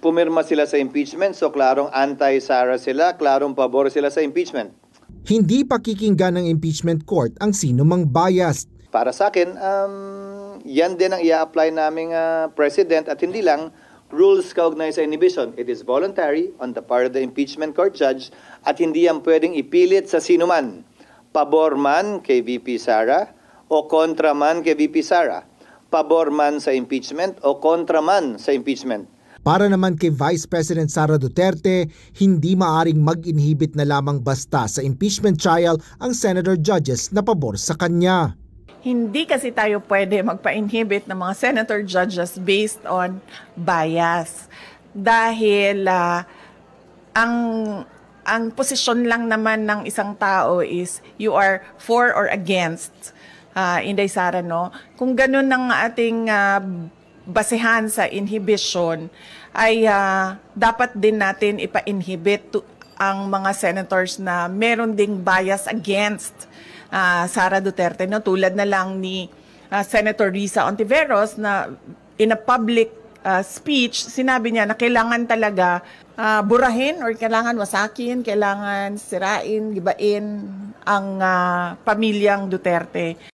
pumirma sila sa impeachment, so klarong anti-Sara sila, klarong pabor sila sa impeachment. Hindi pakikinggan ng impeachment court ang sinumang biased. Para sa akin, yan din ang i-apply naming president at hindi lang rules kaugnay sa inhibition. It is voluntary on the part of the impeachment court judge at hindi yan pwedeng ipilit sa sinuman. Pabor man kay VP Sara o kontra man kay VP Sara. Pabor man sa impeachment o kontra man sa impeachment. Para naman kay Vice President Sara Duterte, hindi maaring mag-inhibit na lamang basta sa impeachment trial ang senator judges na pabor sa kanya. Hindi kasi tayo pwede magpa-inhibit ng mga senator judges based on bias. Dahil ang posisyon lang naman ng isang tao is you are for or against. Inday Sara, no? Kung ganun ang ating basehan sa inhibition, ay dapat din natin ipa-inhibit ang mga senators na meron ding bias against Sara Duterte, no? Tulad na lang ni Senator Risa Ontiveros na in a public speech, sinabi niya na kailangan talaga burahin or kailangan wasakin, kailangan sirain, gibain ang pamilyang Duterte.